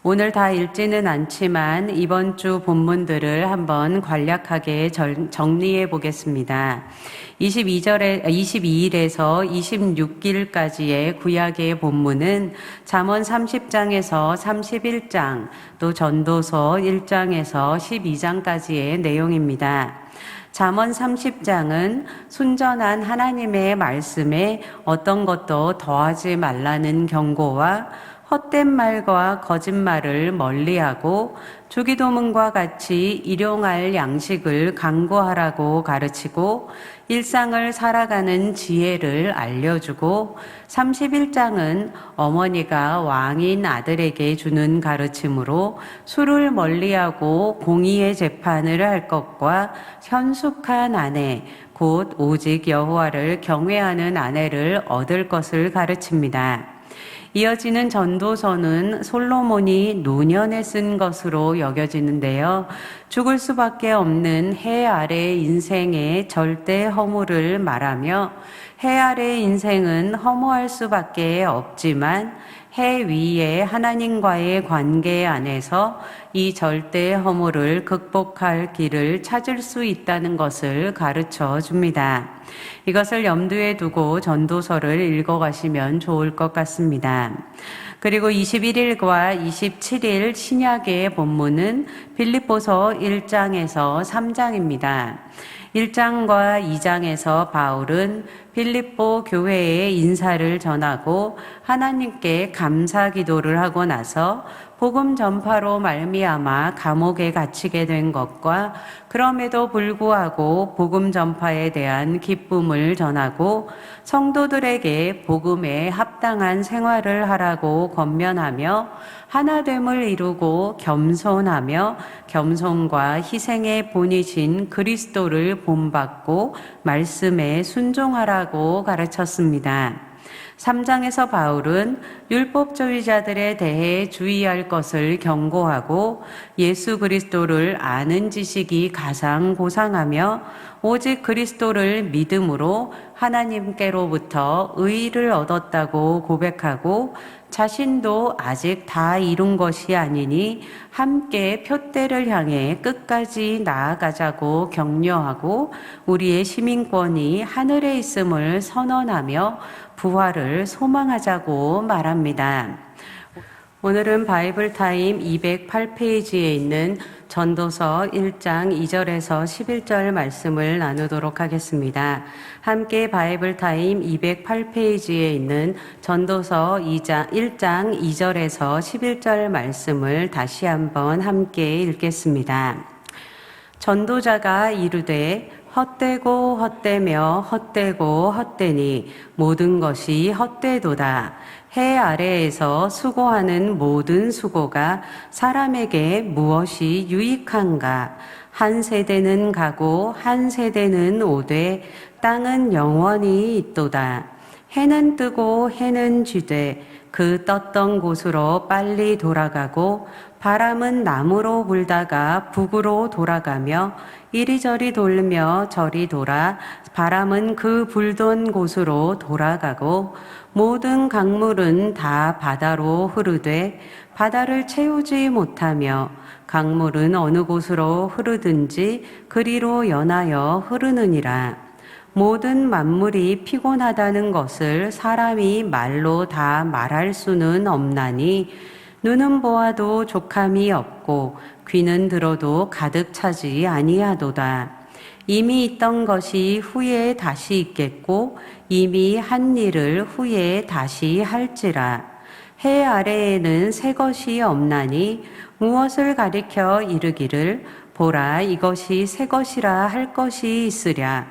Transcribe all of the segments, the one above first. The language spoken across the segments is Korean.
오늘 다 읽지는 않지만 이번 주 본문들을 한번 간략하게 정리해 보겠습니다. 22일에서 26일까지의 구약의 본문은 잠언 30장에서 31장, 또 전도서 1장에서 12장까지의 내용입니다. 잠언 30장은 순전한 하나님의 말씀에 어떤 것도 더하지 말라는 경고와 헛된 말과 거짓말을 멀리하고 주기도문과 같이 일용할 양식을 강구하라고 가르치고 일상을 살아가는 지혜를 알려주고, 31장은 어머니가 왕인 아들에게 주는 가르침으로 술을 멀리하고 공의의 재판을 할 것과 현숙한 아내, 곧 오직 여호와를 경외하는 아내를 얻을 것을 가르칩니다. 이어지는 전도서는 솔로몬이 노년에 쓴 것으로 여겨지는데요. 죽을 수밖에 없는 해 아래 인생의 절대 허물을 말하며, 해 아래 인생은 허무할 수밖에 없지만 해 위에 하나님과의 관계 안에서 이 절대 허물을 극복할 길을 찾을 수 있다는 것을 가르쳐 줍니다. 이것을 염두에 두고 전도서를 읽어가시면 좋을 것 같습니다. 그리고 21일과 27일 신약의 본문은 빌립보서 1장에서 3장입니다. 1장과 2장에서 바울은 빌립보 교회에 인사를 전하고 하나님께 감사 기도를 하고 나서 복음 전파로 말미암아 감옥에 갇히게 된 것과, 그럼에도 불구하고 복음 전파에 대한 기쁨을 전하고 성도들에게 복음에 합당한 생활을 하라고 권면하며 하나됨을 이루고 겸손하며 겸손과 희생의 본이신 그리스도를 본받고 말씀에 순종하라고 가르쳤습니다. 3장에서 바울은 율법주의자들에 대해 주의할 것을 경고하고 예수 그리스도를 아는 지식이 가장 고상하며 오직 그리스도를 믿음으로 하나님께로부터 의의를 얻었다고 고백하고, 자신도 아직 다 이룬 것이 아니니 함께 표대를 향해 끝까지 나아가자고 격려하고, 우리의 시민권이 하늘에 있음을 선언하며 부활을 소망하자고 말합니다. 오늘은 바이블 타임 208페이지에 있는 전도서 1장 2절에서 11절 말씀을 나누도록 하겠습니다. 함께 바이블 타임 208페이지에 있는 전도서 1장 2절에서 11절 말씀을 다시 한번 함께 읽겠습니다. 전도자가 이르되 헛되고 헛되며 헛되고 헛되니 모든 것이 헛되도다. 해 아래에서 수고하는 모든 수고가 사람에게 무엇이 유익한가? 한 세대는 가고 한 세대는 오되 땅은 영원히 있도다. 해는 뜨고 해는 지되 그 떴던 곳으로 빨리 돌아가고, 바람은 남으로 불다가 북으로 돌아가며 이리저리 돌며 저리 돌아 바람은 그 불던 곳으로 돌아가고, 모든 강물은 다 바다로 흐르되 바다를 채우지 못하며, 강물은 어느 곳으로 흐르든지 그리로 연하여 흐르느니라. 모든 만물이 피곤하다는 것을 사람이 말로 다 말할 수는 없나니, 눈은 보아도 족함이 없고 귀는 들어도 가득 차지 아니하도다. 이미 있던 것이 후에 다시 있겠고 이미 한 일을 후에 다시 할지라. 해 아래에는 새 것이 없나니 무엇을 가리켜 이르기를 보라 이것이 새 것이라 할 것이 있으랴.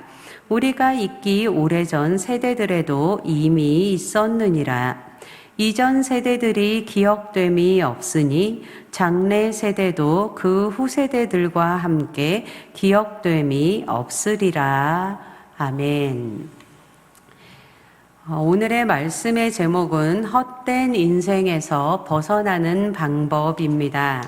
우리가 있기 오래전 세대들에도 이미 있었느니라. 이전 세대들이 기억됨이 없으니 장래 세대도 그 후세대들과 함께 기억됨이 없으리라. 아멘. 오늘의 말씀의 제목은 헛된 인생에서 벗어나는 방법입니다.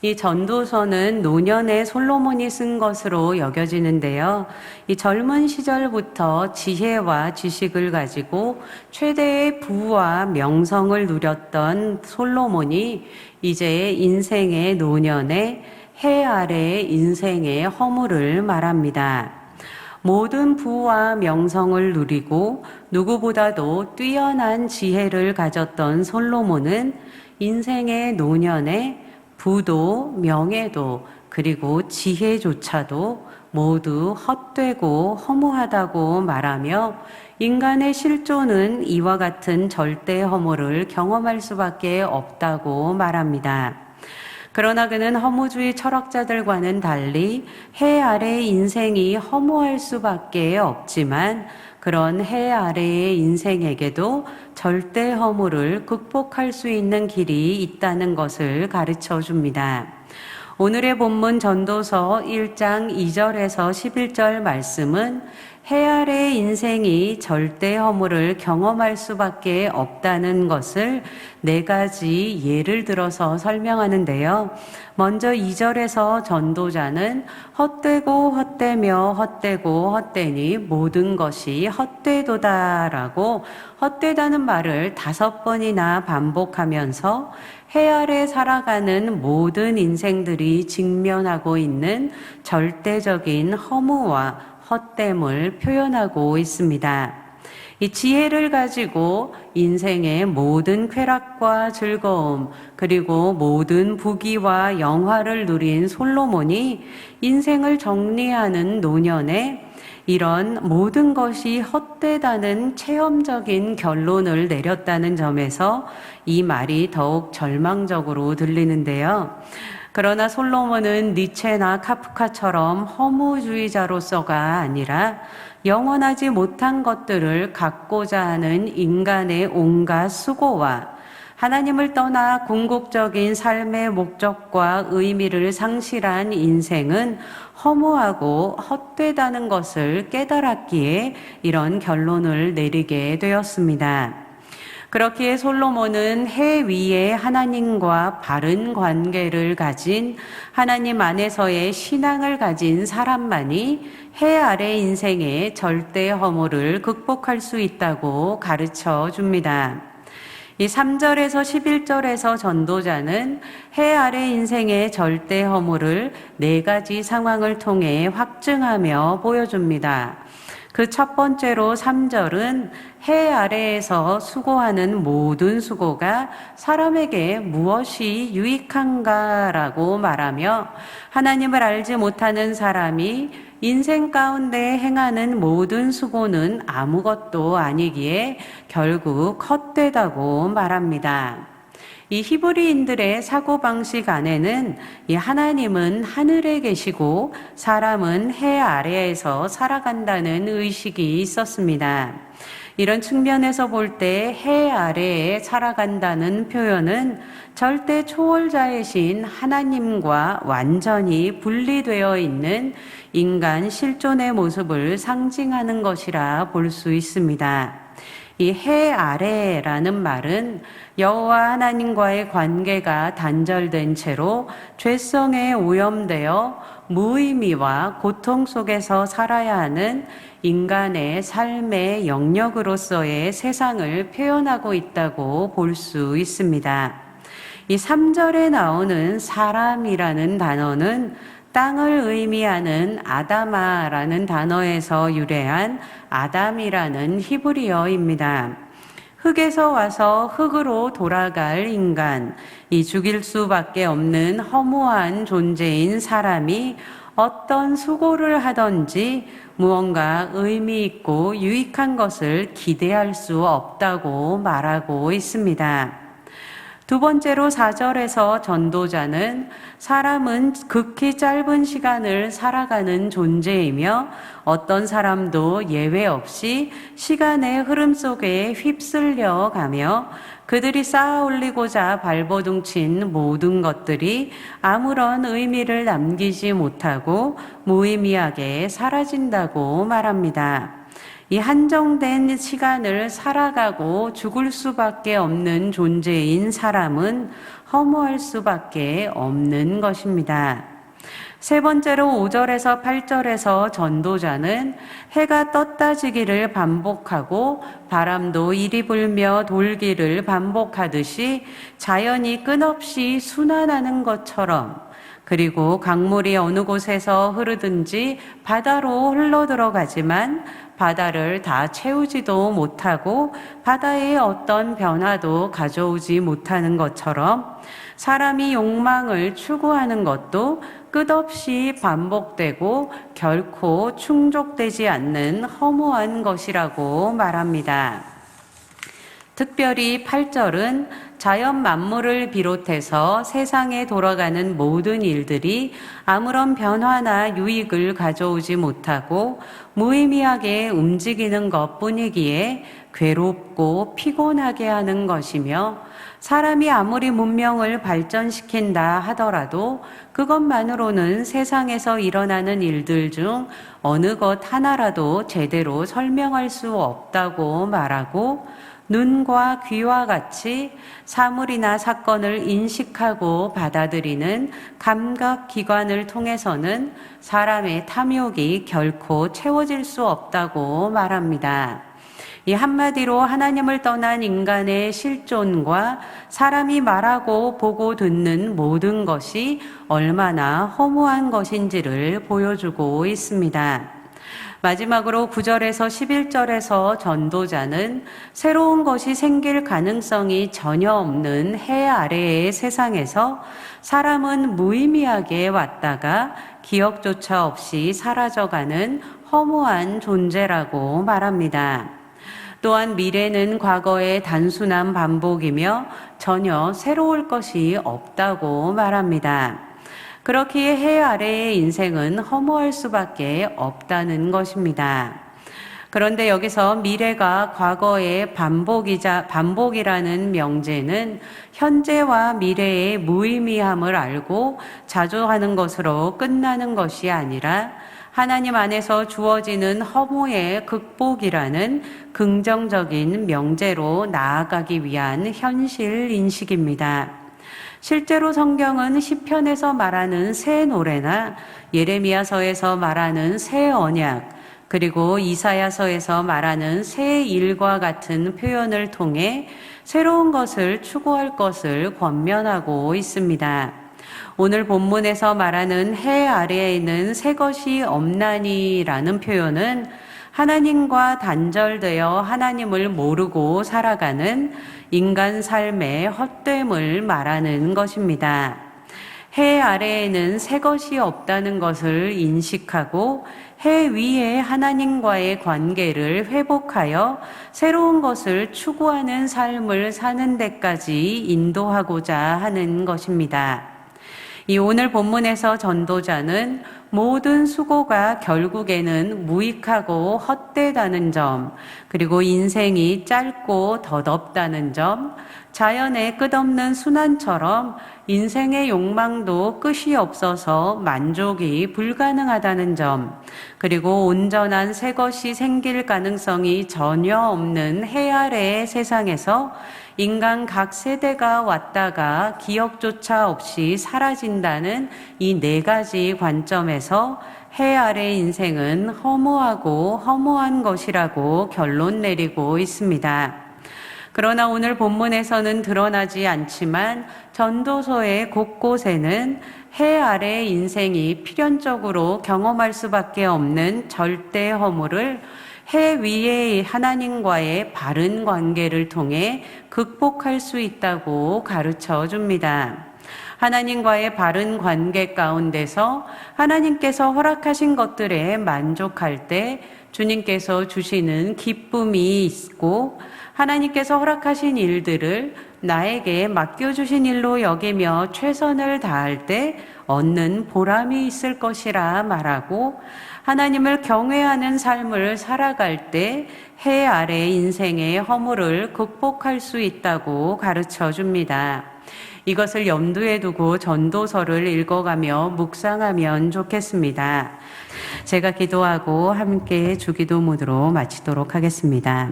이 전도서는 노년의 솔로몬이 쓴 것으로 여겨지는데요. 이 젊은 시절부터 지혜와 지식을 가지고 최대의 부와 명성을 누렸던 솔로몬이 이제 인생의 노년에 해 아래의 인생의 허물을 말합니다. 모든 부와 명성을 누리고 누구보다도 뛰어난 지혜를 가졌던 솔로몬은 인생의 노년에 부도 명예도 그리고 지혜조차도 모두 헛되고 허무하다고 말하며 인간의 실존은 이와 같은 절대 허물을 경험할 수밖에 없다고 말합니다. 그러나 그는 허무주의 철학자들과는 달리 해 아래의 인생이 허무할 수밖에 없지만 그런 해 아래의 인생에게도 절대 허물을 극복할 수 있는 길이 있다는 것을 가르쳐 줍니다. 오늘의 본문 전도서 1장 2절에서 11절 말씀은 해 아래의 인생이 절대 허물을 경험할 수밖에 없다는 것을 4가지 예를 들어서 설명하는데요. 먼저 2절에서 전도자는 헛되고 헛되며 헛되고 헛되니 모든 것이 헛되도다라고 헛되다는 말을 5번이나 반복하면서 해 아래 살아가는 모든 인생들이 직면하고 있는 절대적인 허무와 헛됨을 표현하고 있습니다. 이 지혜를 가지고 인생의 모든 쾌락과 즐거움 그리고 모든 부귀와 영화를 누린 솔로몬이 인생을 정리하는 노년에 이런 모든 것이 헛되다는 체험적인 결론을 내렸다는 점에서 이 말이 더욱 절망적으로 들리는데요. 그러나 솔로몬은 니체나 카프카처럼 허무주의자로서가 아니라 영원하지 못한 것들을 갖고자 하는 인간의 온갖 수고와 하나님을 떠나 궁극적인 삶의 목적과 의미를 상실한 인생은 허무하고 헛되다는 것을 깨달았기에 이런 결론을 내리게 되었습니다. 그렇기에 솔로몬은 해 위에 하나님과 바른 관계를 가진 하나님 안에서의 신앙을 가진 사람만이 해 아래 인생의 절대 허물을 극복할 수 있다고 가르쳐 줍니다. 이 3절에서 11절에서 전도자는 해 아래 인생의 절대 허물을 4가지 상황을 통해 확증하며 보여줍니다. 그 첫 번째로 3절은 해 아래에서 수고하는 모든 수고가 사람에게 무엇이 유익한가라고 말하며 하나님을 알지 못하는 사람이 인생 가운데 행하는 모든 수고는 아무것도 아니기에 결국 헛되다고 말합니다. 이 히브리인들의 사고방식 안에는 이 하나님은 하늘에 계시고 사람은 해 아래에서 살아간다는 의식이 있었습니다. 이런 측면에서 볼 때 해 아래에 살아간다는 표현은 절대 초월자이신 하나님과 완전히 분리되어 있는 인간 실존의 모습을 상징하는 것이라 볼 수 있습니다. 이 해 아래라는 말은 여호와 하나님과의 관계가 단절된 채로 죄성에 오염되어 무의미와 고통 속에서 살아야 하는 인간의 삶의 영역으로서의 세상을 표현하고 있다고 볼 수 있습니다. 이 3절에 나오는 사람이라는 단어는 땅을 의미하는 아다마라는 단어에서 유래한 아담이라는 히브리어입니다. 흙에서 와서 흙으로 돌아갈 인간, 이 죽일 수밖에 없는 허무한 존재인 사람이 어떤 수고를 하든지 무언가 의미 있고 유익한 것을 기대할 수 없다고 말하고 있습니다. 두 번째로 4절에서 전도자는 사람은 극히 짧은 시간을 살아가는 존재이며 어떤 사람도 예외 없이 시간의 흐름 속에 휩쓸려 가며 그들이 쌓아 올리고자 발버둥친 모든 것들이 아무런 의미를 남기지 못하고 무의미하게 사라진다고 말합니다. 이 한정된 시간을 살아가고 죽을 수밖에 없는 존재인 사람은 허무할 수밖에 없는 것입니다. 세 번째로 5절에서 8절에서 전도자는 해가 떴다 지기를 반복하고 바람도 이리 불며 돌기를 반복하듯이 자연이 끝없이 순환하는 것처럼, 그리고 강물이 어느 곳에서 흐르든지 바다로 흘러들어가지만 바다를 다 채우지도 못하고 바다에 어떤 변화도 가져오지 못하는 것처럼 사람이 욕망을 추구하는 것도 끝없이 반복되고 결코 충족되지 않는 허무한 것이라고 말합니다. 특별히 8절은 자연 만물을 비롯해서 세상에 돌아가는 모든 일들이 아무런 변화나 유익을 가져오지 못하고 무의미하게 움직이는 것뿐이기에 괴롭고 피곤하게 하는 것이며, 사람이 아무리 문명을 발전시킨다 하더라도 그것만으로는 세상에서 일어나는 일들 중 어느 것 하나라도 제대로 설명할 수 없다고 말하고, 눈과 귀와 같이 사물이나 사건을 인식하고 받아들이는 감각기관을 통해서는 사람의 탐욕이 결코 채워질 수 없다고 말합니다. 이 한마디로 하나님을 떠난 인간의 실존과 사람이 말하고 보고 듣는 모든 것이 얼마나 허무한 것인지를 보여주고 있습니다. 마지막으로 9절에서 11절에서 전도자는 새로운 것이 생길 가능성이 전혀 없는 해 아래의 세상에서 사람은 무의미하게 왔다가 기억조차 없이 사라져가는 허무한 존재라고 말합니다. 또한 미래는 과거의 단순한 반복이며 전혀 새로울 것이 없다고 말합니다. 그렇기에 해 아래의 인생은 허무할 수밖에 없다는 것입니다. 그런데 여기서 미래가 과거의 반복이라는 명제는 현재와 미래의 무의미함을 알고 자조하는 것으로 끝나는 것이 아니라 하나님 안에서 주어지는 허무의 극복이라는 긍정적인 명제로 나아가기 위한 현실 인식입니다. 실제로 성경은 시편에서 말하는 새 노래나 예레미야서에서 말하는 새 언약, 그리고 이사야서에서 말하는 새 일과 같은 표현을 통해 새로운 것을 추구할 것을 권면하고 있습니다. 오늘 본문에서 말하는 해 아래에 있는 새 것이 없나니라는 표현은 하나님과 단절되어 하나님을 모르고 살아가는 인간 삶의 헛됨을 말하는 것입니다. 해 아래에는 새 것이 없다는 것을 인식하고 해 위에 하나님과의 관계를 회복하여 새로운 것을 추구하는 삶을 사는 데까지 인도하고자 하는 것입니다. 이 오늘 본문에서 전도자는 모든 수고가 결국에는 무익하고 헛되다는 점, 그리고 인생이 짧고 덧없다는 점, 자연의 끝없는 순환처럼 인생의 욕망도 끝이 없어서 만족이 불가능하다는 점, 그리고 온전한 새 것이 생길 가능성이 전혀 없는 해 아래의 세상에서 인간 각 세대가 왔다가 기억조차 없이 사라진다는 이 네 가지 관점에서 해 아래 인생은 허무하고 허무한 것이라고 결론 내리고 있습니다. 그러나 오늘 본문에서는 드러나지 않지만 전도서의 곳곳에는 해 아래 인생이 필연적으로 경험할 수밖에 없는 절대 허무를 해 위의 하나님과의 바른 관계를 통해 극복할 수 있다고 가르쳐 줍니다. 하나님과의 바른 관계 가운데서 하나님께서 허락하신 것들에 만족할 때 주님께서 주시는 기쁨이 있고, 하나님께서 허락하신 일들을 나에게 맡겨주신 일로 여기며 최선을 다할 때 얻는 보람이 있을 것이라 말하고, 하나님을 경외하는 삶을 살아갈 때 해 아래 인생의 허물을 극복할 수 있다고 가르쳐 줍니다. 이것을 염두에 두고 전도서를 읽어가며 묵상하면 좋겠습니다. 제가 기도하고 함께 주기도문으로 마치도록 하겠습니다.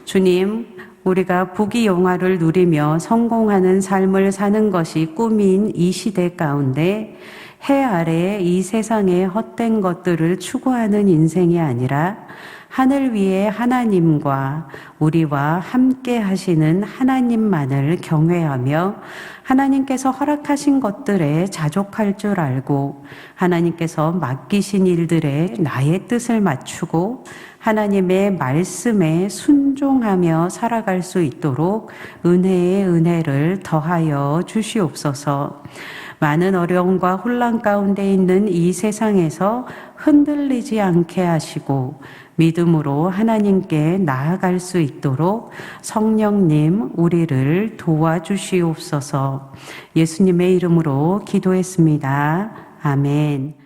주님, 우리가 부귀영화를 누리며 성공하는 삶을 사는 것이 꿈인 이 시대 가운데 해 아래 이 세상의 헛된 것들을 추구하는 인생이 아니라 하늘 위에 하나님과 우리와 함께 하시는 하나님만을 경외하며 하나님께서 허락하신 것들에 자족할 줄 알고 하나님께서 맡기신 일들에 나의 뜻을 맞추고 하나님의 말씀에 순종하며 살아갈 수 있도록 은혜의 은혜를 더하여 주시옵소서. 많은 어려움과 혼란 가운데 있는 이 세상에서 흔들리지 않게 하시고 믿음으로 하나님께 나아갈 수 있도록 성령님 우리를 도와주시옵소서. 예수님의 이름으로 기도했습니다. 아멘.